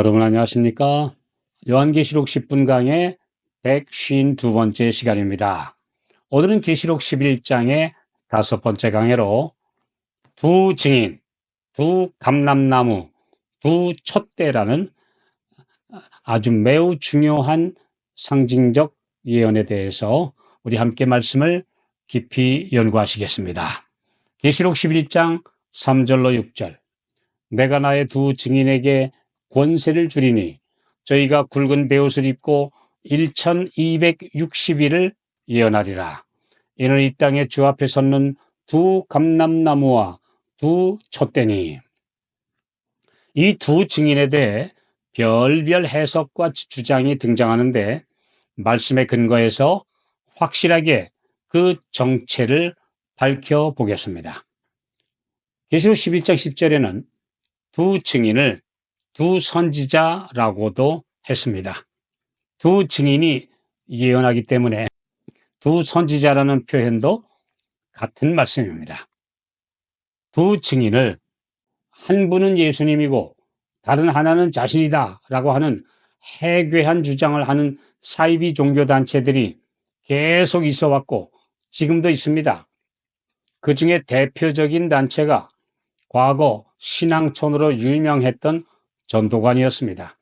여러분 안녕하십니까? 요한계시록 10분 강의 152번째 시간입니다. 오늘은 계시록 11장의 5번째 강해로 두 증인, 두 감람나무, 두 촛대라는 아주 매우 중요한 상징적 예언에 대해서 우리 함께 말씀을 깊이 연구하시겠습니다. 계시록 11장 3절로 6절. 내가 나의 두 증인에게 권세를 주리니 저희가 굵은 베옷을 입고 1260일을 예언하리라. 이는 이 땅에 주 앞에 섰는 두 감람나무와 두 촛대니. 이 두 증인에 대해 별별 해석과 주장이 등장하는데 말씀의 근거에서 확실하게 그 정체를 밝혀보겠습니다. 계시록 11장 10절에는 두 증인을 두 선지자라고도 했습니다. 두 증인이 예언하기 때문에 두 선지자라는 표현도 같은 말씀입니다. 두 증인을 한 분은 예수님이고 다른 하나는 자신이다 라고 하는 해괴한 주장을 하는 사이비 종교단체들이 계속 있어 왔고 지금도 있습니다. 그 중에 대표적인 단체가 과거 신앙촌으로 유명했던 전도관이었습니다.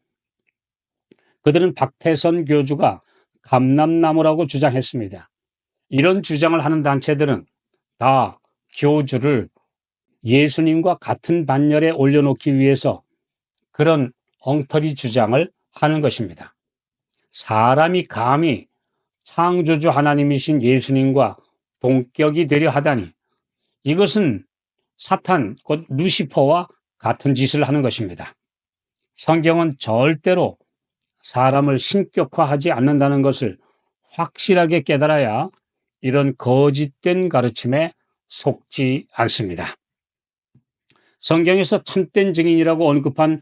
그들은 박태선 교주가 감람나무라고 주장했습니다. 이런 주장을 하는 단체들은 다 교주를 예수님과 같은 반열에 올려놓기 위해서 그런 엉터리 주장을 하는 것입니다. 사람이 감히 창조주 하나님이신 예수님과 동격이 되려 하다니 이것은 사탄, 곧 루시퍼와 같은 짓을 하는 것입니다. 성경은 절대로 사람을 신격화하지 않는다는 것을 확실하게 깨달아야 이런 거짓된 가르침에 속지 않습니다. 성경에서 참된 증인이라고 언급한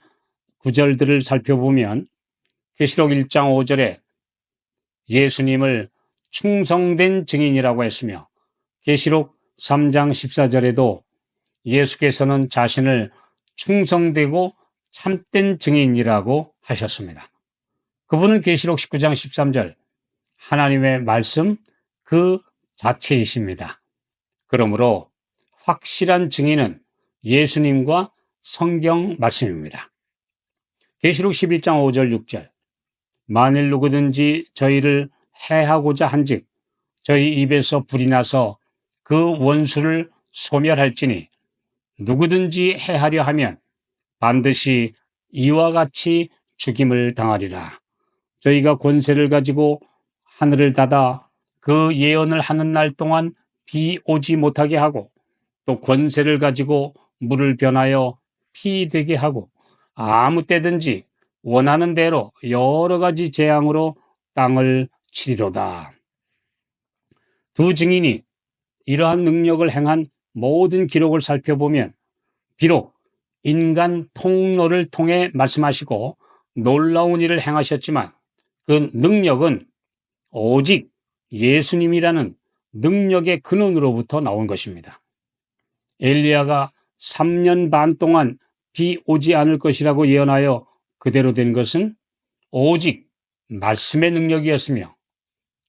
구절들을 살펴보면 계시록 1장 5절에 예수님을 충성된 증인이라고 했으며 계시록 3장 14절에도 예수께서는 자신을 충성되고 참된 증인이라고 하셨습니다. 그분은 계시록 19장 13절 하나님의 말씀 그 자체이십니다. 그러므로 확실한 증인은 예수님과 성경 말씀입니다. 계시록 11장 5절 6절 만일 누구든지 저희를 해하고자 한즉 저희 입에서 불이 나서 그 원수를 소멸할지니 누구든지 해하려 하면 반드시 이와 같이 죽임을 당하리라. 저희가 권세를 가지고 하늘을 닫아 그 예언을 하는 날 동안 비 오지 못하게 하고 또 권세를 가지고 물을 변하여 피 되게 하고 아무 때든지 원하는 대로 여러 가지 재앙으로 땅을 치리로다. 두 증인이 이러한 능력을 행한 모든 기록을 살펴보면 비록 인간 통로를 통해 말씀하시고 놀라운 일을 행하셨지만 그 능력은 오직 예수님이라는 능력의 근원으로부터 나온 것입니다. 엘리야가 3년 반 동안 비 오지 않을 것이라고 예언하여 그대로 된 것은 오직 말씀의 능력이었으며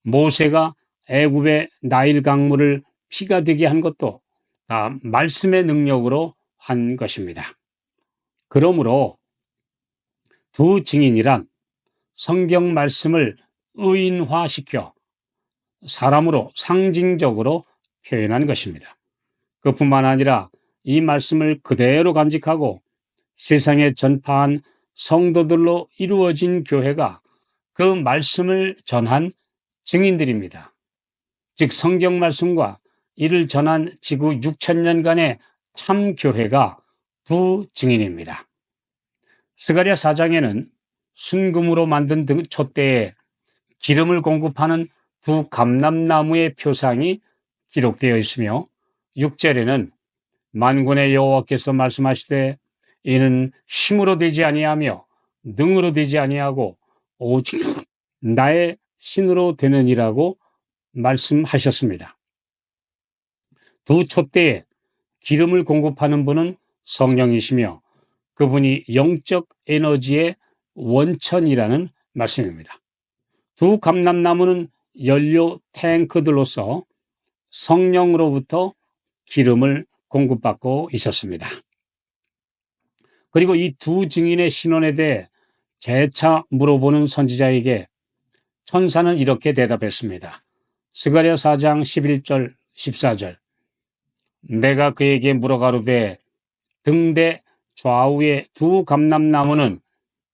모세가 애굽의 나일 강물을 피가 되게 한 것도 다 말씀의 능력으로 한 것입니다. 그러므로 두 증인이란 성경 말씀을 의인화시켜 사람으로 상징적으로 표현한 것입니다. 그뿐만 아니라 이 말씀을 그대로 간직하고 세상에 전파한 성도들로 이루어진 교회가 그 말씀을 전한 증인들입니다. 즉 성경 말씀과 이를 전한 지구 6,000년간의 참교회가 두 증인입니다. 스가랴 4장에는 순금으로 만든 촛대에 기름을 공급하는 두 감람나무의 표상이 기록되어 있으며 6절에는 만군의 여호와께서 말씀하시되 이는 힘으로 되지 아니하며 능으로 되지 아니하고 오직 나의 신으로 되느니라고 말씀하셨습니다. 두 촛대에 기름을 공급하는 분은 성령이시며 그분이 영적 에너지의 원천이라는 말씀입니다. 두 감람나무는 연료 탱크들로서 성령으로부터 기름을 공급받고 있었습니다. 그리고 이 두 증인의 신원에 대해 재차 물어보는 선지자에게 천사는 이렇게 대답했습니다. 스가랴 4장 11절 14절 내가 그에게 물어가로되 등대 좌우의 두 감람나무는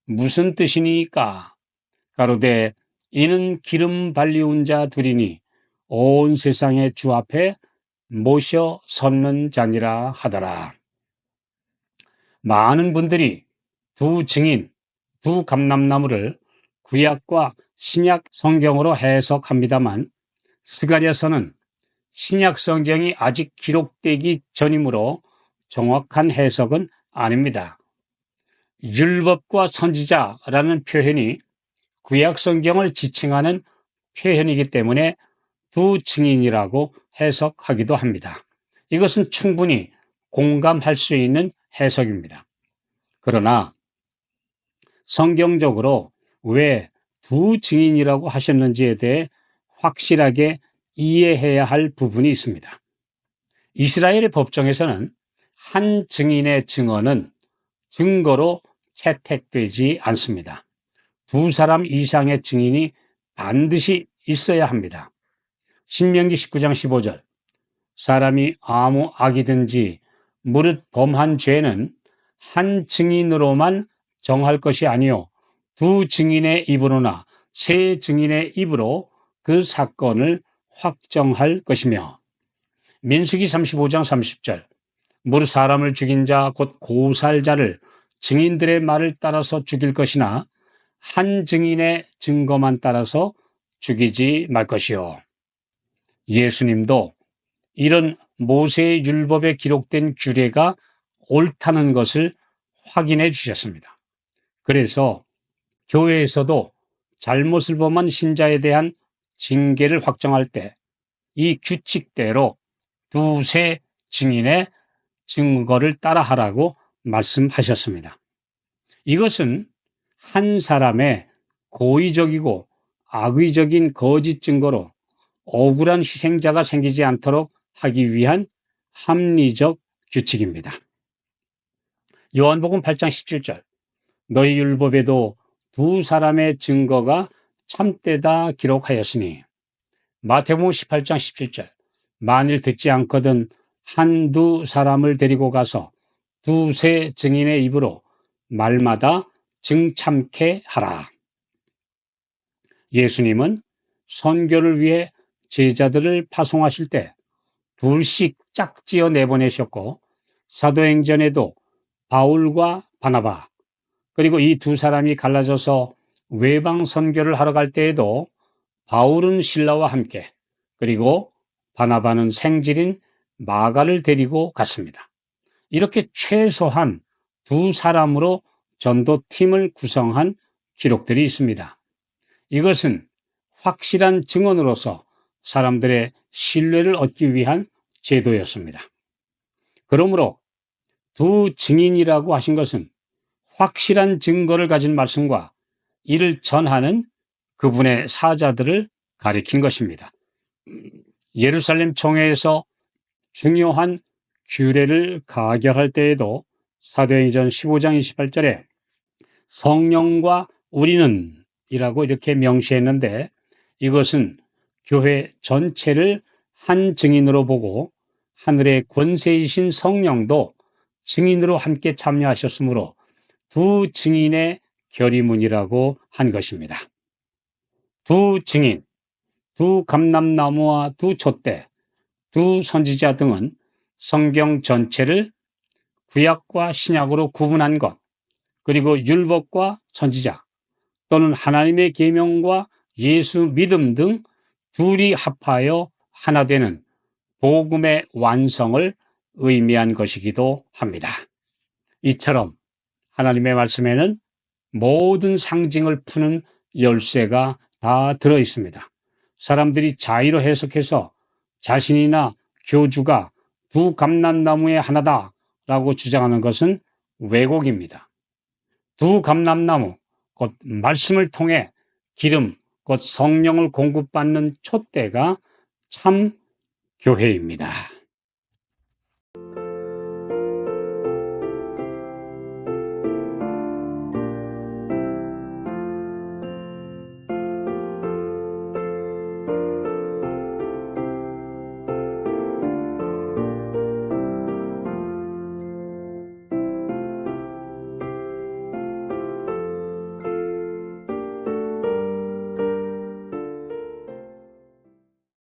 무슨 뜻이니까? 가로되 이는 기름 발리운 자 둘이니 온 세상의 주 앞에 모셔 섰는 자니라 하더라. 많은 분들이 두 증인, 두 감람나무를 구약과 신약 성경으로 해석합니다만 스가랴서는 신약 성경이 아직 기록되기 전이므로 정확한 해석은 아닙니다. 율법과 선지자라는 표현이 구약 성경을 지칭하는 표현이기 때문에 두 증인이라고 해석하기도 합니다. 이것은 충분히 공감할 수 있는 해석입니다. 그러나 성경적으로 왜 두 증인이라고 하셨는지에 대해 확실하게 이해해야 할 부분이 있습니다. 이스라엘의 법정에서는 한 증인의 증언은 증거로 채택되지 않습니다. 두 사람 이상의 증인이 반드시 있어야 합니다. 신명기 19장 15절 사람이 아무 악이든지 무릇 범한 죄는 한 증인으로만 정할 것이 아니요 두 증인의 입으로나 세 증인의 입으로 그 사건을 확정할 것이며 민수기 35장 30절 무릇 사람을 죽인 자 곧 고살자를 증인들의 말을 따라서 죽일 것이나 한 증인의 증거만 따라서 죽이지 말 것이요. 예수님도 이런 모세의 율법에 기록된 규례가 옳다는 것을 확인해 주셨습니다. 그래서 교회에서도 잘못을 범한 신자에 대한 징계를 확정할 때 이 규칙대로 두세 증인의 증거를 따라하라고 말씀하셨습니다. 이것은 한 사람의 고의적이고 악의적인 거짓 증거로 억울한 희생자가 생기지 않도록 하기 위한 합리적 규칙입니다. 요한복음 8장 17절 너희 율법에도 두 사람의 증거가 참되다 기록하였으니 마태복음 18장 17절 만일 듣지 않거든 한두 사람을 데리고 가서 두세 증인의 입으로 말마다 증참케 하라. 예수님은 선교를 위해 제자들을 파송하실 때 둘씩 짝지어 내보내셨고 사도행전에도 바울과 바나바 그리고 이 두 사람이 갈라져서 외방 선교를 하러 갈 때에도 바울은 신라와 함께 그리고 바나바는 생질인 마가를 데리고 갔습니다. 이렇게 최소한 두 사람으로 전도팀을 구성한 기록들이 있습니다. 이것은 확실한 증언으로서 사람들의 신뢰를 얻기 위한 제도였습니다. 그러므로 두 증인이라고 하신 것은 확실한 증거를 가진 말씀과 이를 전하는 그분의 사자들을 가리킨 것입니다. 예루살렘 총회에서 중요한 규례를 가결할 때에도 사도행전 15장 28절에 성령과 우리는 이라고 이렇게 명시했는데 이것은 교회 전체를 한 증인으로 보고 하늘의 권세이신 성령도 증인으로 함께 참여하셨으므로 두 증인의 결의문이라고 한 것입니다. 두 증인, 두 감람나무와 두 촛대, 두 선지자 등은 성경 전체를 구약과 신약으로 구분한 것, 그리고 율법과 선지자 또는 하나님의 계명과 예수 믿음 등 둘이 합하여 하나 되는 복음의 완성을 의미한 것이기도 합니다. 이처럼 하나님의 말씀에는 모든 상징을 푸는 열쇠가 다 들어 있습니다. 사람들이 자의로 해석해서 자신이나 교주가 두 감람나무의 하나다라고 주장하는 것은 왜곡입니다. 두 감람나무, 곧 말씀을 통해 기름, 곧 성령을 공급받는 촛대가 참 교회입니다.